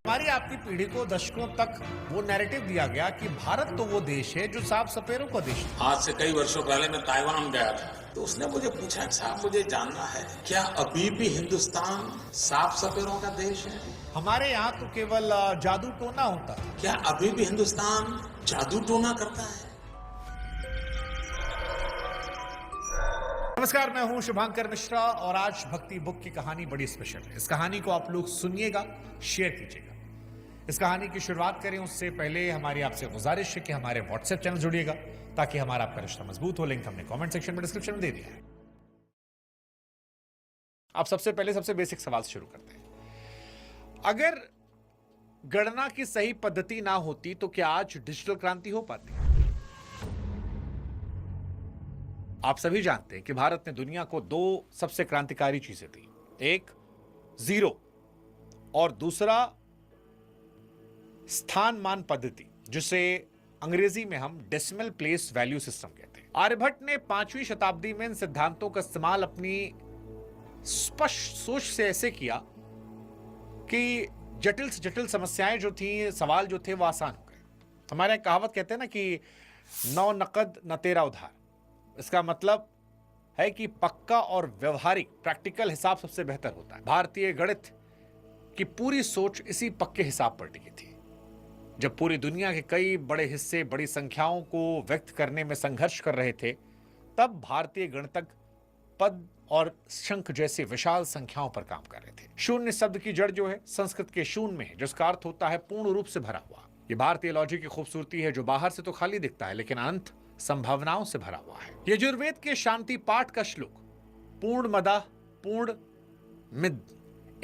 हमारी आपकी पीढ़ी को दशकों तक वो नैरेटिव दिया गया कि भारत तो वो देश है जो साफ सपेरों का देश है। आज से कई वर्षों पहले मैं ताइवान गया था तो उसने मुझे पूछा, साहब मुझे जानना है क्या अभी भी हिंदुस्तान साफ सपेरों का देश है? हमारे यहाँ तो केवल जादू टोना होता था। क्या अभी भी हिंदुस्तान जादू टोना करता है? नमस्कार, मैं हूं शुभांकर मिश्रा और आज भक्ति बुक की कहानी बड़ी स्पेशल है। इस कहानी को आप लोग सुनिएगा, शेयर कीजिएगा। इस कहानी की शुरुआत करें उससे पहले हमारी आपसे गुजारिश है कि हमारे व्हाट्सएप चैनल जुड़िएगा ताकि हमारा आपका रिश्ता मजबूत हो। लिंक हमने कमेंट सेक्शन में, डिस्क्रिप्शन में दे दिया है। आप सबसे पहले सबसे बेसिक सवाल से शुरू करते हैं। अगर गणना की सही पद्धति ना होती तो क्या आज डिजिटल क्रांति हो पाती? आप सभी जानते हैं कि भारत ने दुनिया को दो सबसे क्रांतिकारी चीजें दी, एक जीरो और दूसरा स्थान मान पद्धति, जिसे अंग्रेजी में हम डेसिमल प्लेस वैल्यू सिस्टम कहते हैं। आर्यभट्ट ने 5वीं शताब्दी में इन सिद्धांतों का इस्तेमाल अपनी स्पष्ट सोच से ऐसे किया कि जटिल से जटिल समस्याएं जो थी, सवाल जो थे, वो आसान हो गए। हमारे यहाँ कहावत कहते हैं ना कि नौ नकद न तेरा उधार। इसका मतलब है कि पक्का और व्यवहारिक प्रैक्टिकल हिसाब सबसे बेहतर होता है। भारतीय गणित की पूरी सोच इसी पक्के हिसाब पर टिकी थी। जब पूरी दुनिया के कई बड़े हिस्से बड़ी संख्याओं को व्यक्त करने में संघर्ष कर रहे थे, तब भारतीय गणितज्ञ पद और शंख जैसे विशाल संख्याओं पर काम कर रहे थे। शून्य शब्द की जड़ जो है संस्कृत के शून्य में है, जिसका अर्थ होता है पूर्ण रूप से भरा हुआ। यह भारतीय लॉजिक की खूबसूरती है, जो बाहर से तो खाली दिखता है लेकिन अंत संभावनाओं से भरा हुआ है। यजुर्वेद के शांति पाठ का श्लोक पूर्ण मदा पूर्ण मिद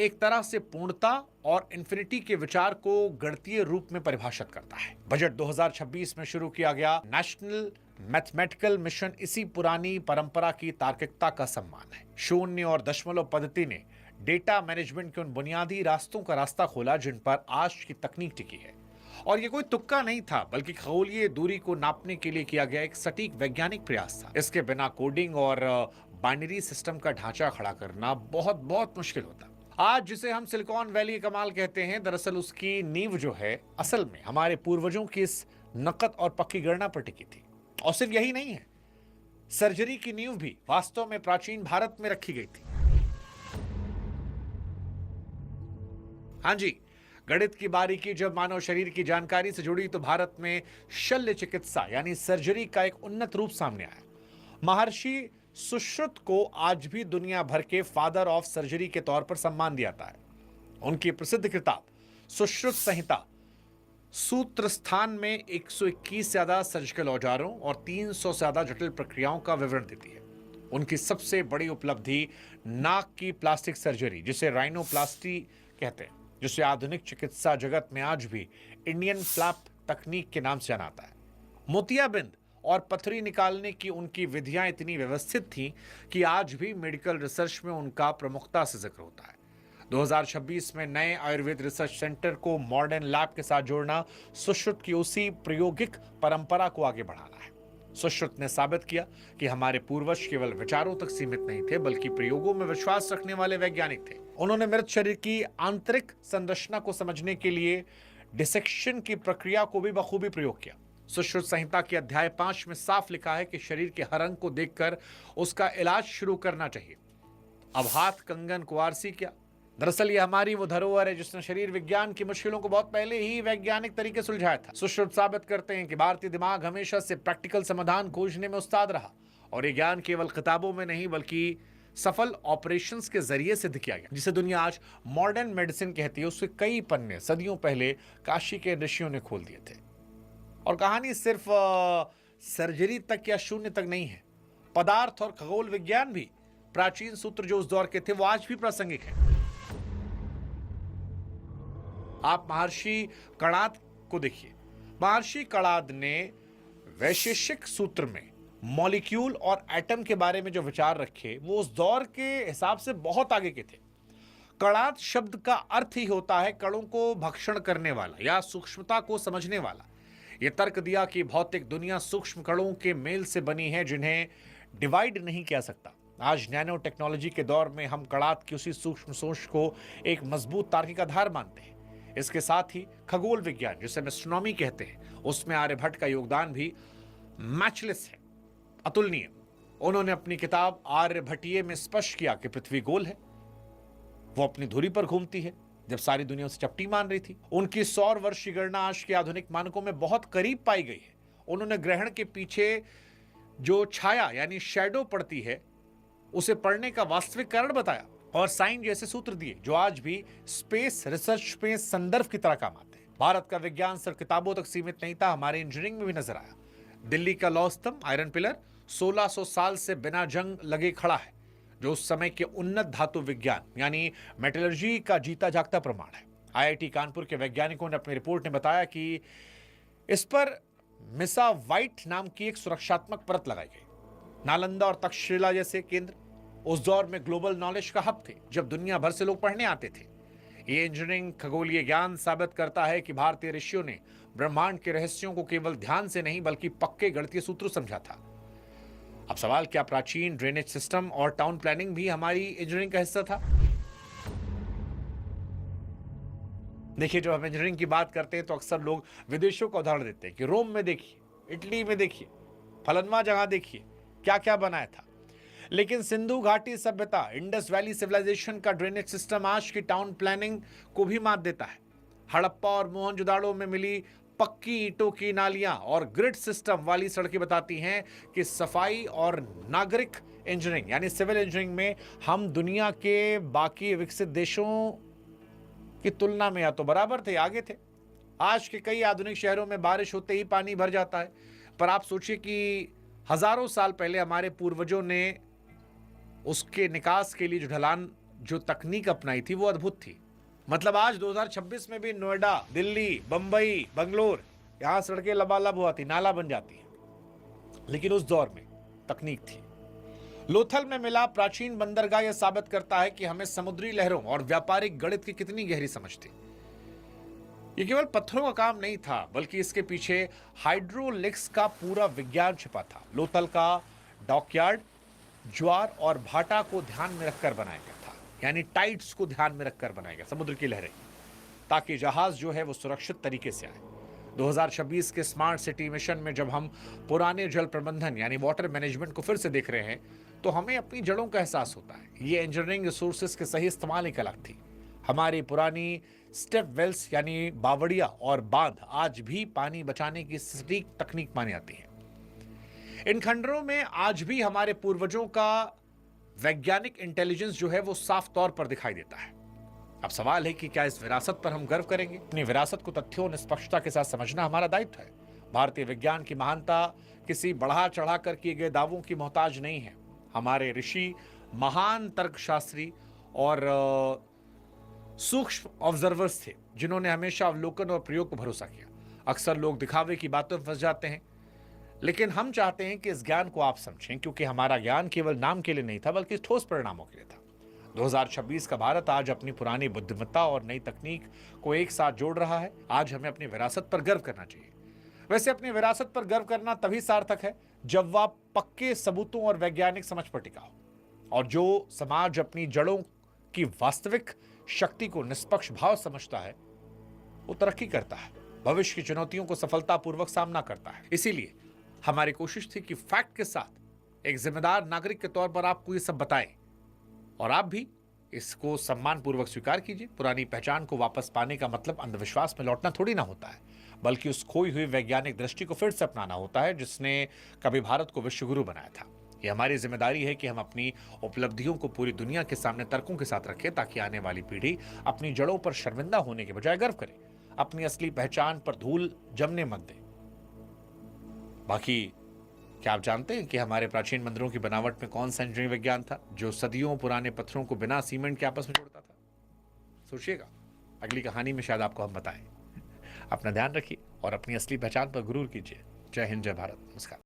एक तरह से पूर्णता और इंफिनिटी के विचार को गणितीय रूप में परिभाषित करता है। बजट 2026 में शुरू किया गया नेशनल मैथमेटिकल मिशन इसी पुरानी परंपरा की तार्किकता का सम्मान है। शून्य और दशमलव पद्धति ने डेटा मैनेजमेंट के उन बुनियादी रास्तों का रास्ता खोला जिन पर आज की तकनीक टिकी है। और ये कोई तुक्का नहीं था, बल्कि खगोलीय दूरी को नापने के लिए किया गया एक सटीक वैज्ञानिक प्रयास था। इसके बिना कोडिंग और बाइनरी सिस्टम का ढांचा खड़ा करना बहुत बहुत मुश्किल होता। आज जिसे हम सिलिकॉन वैली कमाल कहते हैं, दरअसल उसकी नींव जो है असल में हमारे पूर्वजों की इस नकद और पक्की गणना पर टिकी थी। और सिर्फ यही नहीं है, सर्जरी की नींव भी वास्तव में प्राचीन भारत में रखी गई थी। हाँ जी, गणित की बारीकी जब मानव शरीर की जानकारी से जुड़ी तो भारत में शल्य चिकित्सा यानी सर्जरी का एक उन्नत रूप सामने आया। महर्षि सुश्रुत को आज भी दुनिया भर के फादर ऑफ सर्जरी के तौर पर सम्मान दिया जाता है। उनकी प्रसिद्ध किताब सुश्रुत संहिता सूत्र स्थान में 121 से ज्यादा सर्जिकल औजारों और 300 से ज्यादा जटिल प्रक्रियाओं का विवरण देती है। उनकी सबसे बड़ी उपलब्धि नाक की प्लास्टिक सर्जरी, जिसे राइनोप्लास्टी कहते हैं, जिसे आधुनिक चिकित्सा जगत में आज भी इंडियन फ्लैप तकनीक के नाम से जाना जाता है। मोतियाबिंद और पथरी निकालने की उनकी विधियां इतनी व्यवस्थित थीं कि आज भी मेडिकल रिसर्च में उनका प्रमुखता से जिक्र होता है। 2026 में नए आयुर्वेद रिसर्च सेंटर को मॉडर्न लैब के साथ जोड़ना सुश्रुत की उसी प्रायोगिक परंपरा को आगे बढ़ाना है। सुश्रुत ने साबित किया कि हमारे पूर्वज केवल विचारों तक सीमित नहीं थे, बल्कि प्रयोगों में विश्वास रखने वाले वैज्ञानिक थे। उन्होंने मृत शरीर की आंतरिक संरचना को समझने के लिए डिसेक्शन की प्रक्रिया को भी बखूबी प्रयोग किया। सुश्रुत संहिता के अध्याय 5 में साफ लिखा है कि शरीर के हर अंग को देखकर उसका इलाज शुरू करना चाहिए। अब हाथ, कंगन, कुंवारसी क्या? दरअसल ये हमारी वो धरोहर है जिसने शरीर विज्ञान की मुश्किलों को बहुत पहले ही वैज्ञानिक तरीके सुलझाया था। सुश्रुत साबित करते हैं कि भारतीय दिमाग हमेशा से प्रैक्टिकल समाधान खोजने में उस्ताद रहा, और ये ज्ञान केवल किताबों में नहीं बल्कि सफल ऑपरेशंस के जरिए सिद्ध किया गया। जिसे दुनिया आज मॉडर्न मेडिसिन कहती है, उसके कई पन्ने सदियों पहले काशी के ऋषियों ने खोल दिए थे। और कहानी सिर्फ सर्जरी तक या शून्य तक नहीं है। पदार्थ और खगोल विज्ञान भी प्राचीन सूत्र जो उस दौर के थे वो आज भी प्रासंगिक है। आप महर्षि कणाद को देखिए। महर्षि कणाद ने वैशेषिक सूत्र में मॉलिक्यूल और एटम के बारे में जो विचार रखे वो उस दौर के हिसाब से बहुत आगे के थे। कणाद शब्द का अर्थ ही होता है कणों को भक्षण करने वाला या सूक्ष्मता को समझने वाला। यह तर्क दिया कि भौतिक दुनिया सूक्ष्म कणों के मेल से बनी है जिन्हें डिवाइड नहीं किया सकता। आज नैनो टेक्नोलॉजी के दौर में हम कणाद की उसी सूक्ष्म सोच को एक मजबूत तार्किक आधार मानते हैं। इसके साथ ही खगोल विज्ञान, जिसे हम एस्ट्रोनॉमी कहते हैं, उसमें आर्यभट्ट का योगदान भी मैचलेस है, अतुलनीय। उन्होंने अपनी किताब आर्यभट्टीय में स्पष्ट किया कि पृथ्वी गोल है, वो अपनी धुरी पर घूमती है, जब सारी दुनिया उसे चपटी मान रही थी। उनकी सौर वर्ष की गणना आज के आधुनिक मानकों में बहुत करीब पाई गई है। उन्होंने ग्रहण के पीछे जो छाया यानी शैडो पड़ती है, उसे पढ़ने का वास्तविक कारण बताया और साइन जैसे सूत्र दिए जो आज भी स्पेस रिसर्च में संदर्भ की तरह काम आते हैं। भारत का विज्ञान सिर्फ किताबों तक सीमित नहीं था, हमारे इंजीनियरिंग में भी नजर आया। दिल्ली का लौह स्तंभ आयरन पिलर 1600 साल से बिना जंग लगे खड़ा है, जो उस समय के उन्नत धातु विज्ञान यानी मेटलर्जी का जीता जागता प्रमाण है। आईआईटी कानपुर के वैज्ञानिकों ने अपनी रिपोर्ट में बताया कि इस पर मिसा वाइट नाम की एक सुरक्षात्मक परत लगाई गई। नालंदा और तक्षशिला जैसे केंद्र उस दौर में ग्लोबल नॉलेज का हब थे, जब दुनिया भर से लोग पढ़ने आते थे। ये इंजीनियरिंग खगोलीय ज्ञान साबित करता है कि भारतीय ऋषियों ने ब्रह्मांड के रहस्यों को केवल ध्यान से नहीं बल्कि पक्के गणितीय सूत्रों समझा था। अब सवाल, क्या प्राचीन ड्रेनेज सिस्टम और टाउन प्लानिंग भी हमारी इंजीनियरिंग का हिस्सा था? देखिए, जब हम इंजीनियरिंग की बात करते हैं तो अक्सर लोग विदेशों का उदाहरण देते हैं कि रोम में देखिए, इटली में देखिए, फलनवा जगह देखिए क्या क्या बनाया था। लेकिन सिंधु घाटी सभ्यता, इंडस वैली सिविलाइजेशन का ड्रेनेज सिस्टम आज की टाउन प्लानिंग को भी मात देता है। हड़प्पा और मोहनजोदाड़ो में मिली पक्की ईंटों की नालियां और ग्रिड सिस्टम वाली सड़कें बताती हैं कि सफाई और नागरिक इंजीनियरिंग यानी सिविल इंजीनियरिंग में हम दुनिया के बाकी विकसित देशों की तुलना में या तो बराबर थे, आगे थे। आज के कई आधुनिक शहरों में बारिश होते ही पानी भर जाता है, पर आप सोचिए कि हजारों साल पहले हमारे पूर्वजों ने उसके निकास के लिए जो ढलान, जो तकनीक अपनाई थी, वो अद्भुत थी। मतलब आज 2026 में भी नोएडा, दिल्ली, बंबई, बंगलोर, यहां सड़कें लबालब होती, नाला बन जाती है, लेकिन उस दौर में तकनीक थी। लोथल में मिला प्राचीन बंदरगाह यह साबित करता है कि हमें समुद्री लहरों और व्यापारिक गणित की कितनी गहरी समझ थी। यह केवल पत्थरों का काम नहीं था, बल्कि इसके पीछे हाइड्रोलिक्स का पूरा विज्ञान छिपा था। लोथल का डॉकयार्ड ज्वार और भाटा को ध्यान में रखकर बनाया गया था, यानी टाइड्स को ध्यान में रखकर बनाया गया, समुद्र की लहरें, ताकि जहाज जो है वो सुरक्षित तरीके से आए। 2026 के स्मार्ट सिटी मिशन में जब हम पुराने जल प्रबंधन यानी वाटर मैनेजमेंट को फिर से देख रहे हैं, तो हमें अपनी जड़ों का एहसास होता है। ये इंजीनियरिंग रिसोर्सेज के सही इस्तेमाल एक अलग थी। हमारी पुरानी स्टेप वेल्स यानी बावड़िया और बांध आज भी पानी बचाने की सटीक तकनीक मानी जाती है। इन खंडरों में आज भी हमारे पूर्वजों का वैज्ञानिक इंटेलिजेंस जो है वो साफ तौर पर दिखाई देता है। अब सवाल है कि क्या इस विरासत पर हम गर्व करेंगे? अपनी विरासत को तथ्यों और निष्पक्षता के साथ समझना हमारा दायित्व है। भारतीय विज्ञान की महानता किसी बढ़ा चढ़ा कर किए गए दावों की मोहताज नहीं है। हमारे ऋषि महान तर्कशास्त्री और सूक्ष्म ऑब्जर्वर्स थे, जिन्होंने हमेशा अवलोकन और प्रयोग को भरोसा किया। अक्सर लोग दिखावे की बातों में फंस जाते हैं, लेकिन हम चाहते हैं कि इस ज्ञान को आप समझें, क्योंकि हमारा ज्ञान केवल नाम के लिए नहीं था, बल्कि ठोस परिणामों के लिए था। 2026 का भारत आज अपनी पुरानी बुद्धिमत्ता और नई तकनीक को एक साथ जोड़ रहा है। आज हमें अपनी विरासत पर गर्व करना चाहिए। वैसे अपनी विरासत पर गर्व करना तभी सार्थक है जब वह पक्के सबूतों और वैज्ञानिक समझ पर टिका हो। और जो समाज अपनी जड़ों की वास्तविक शक्ति को निष्पक्ष भाव समझता है, वो तरक्की करता है, भविष्य की चुनौतियों को सफलतापूर्वक सामना करता है। इसीलिए हमारी कोशिश थी कि फैक्ट के साथ एक जिम्मेदार नागरिक के तौर पर आपको ये सब बताएं, और आप भी इसको सम्मानपूर्वक स्वीकार कीजिए। पुरानी पहचान को वापस पाने का मतलब अंधविश्वास में लौटना थोड़ी ना होता है, बल्कि उस खोई हुई वैज्ञानिक दृष्टि को फिर से अपनाना होता है, जिसने कभी भारत को विश्वगुरु बनाया था। ये हमारी जिम्मेदारी है कि हम अपनी उपलब्धियों को पूरी दुनिया के सामने तर्कों के साथ रखें, ताकि आने वाली पीढ़ी अपनी जड़ों पर शर्मिंदा होने के बजाय गर्व करे, अपनी असली पहचान पर धूल जमने मत दे। बाकी क्या आप जानते हैं कि हमारे प्राचीन मंदिरों की बनावट में कौन सा इंजीनियरिंग विज्ञान था जो सदियों पुराने पत्थरों को बिना सीमेंट के आपस में जोड़ता था? सोचिएगा, अगली कहानी में शायद आपको हम बताएं। अपना ध्यान रखिए और अपनी असली पहचान पर गुरूर कीजिए। जय हिंद, जय भारत, नमस्कार।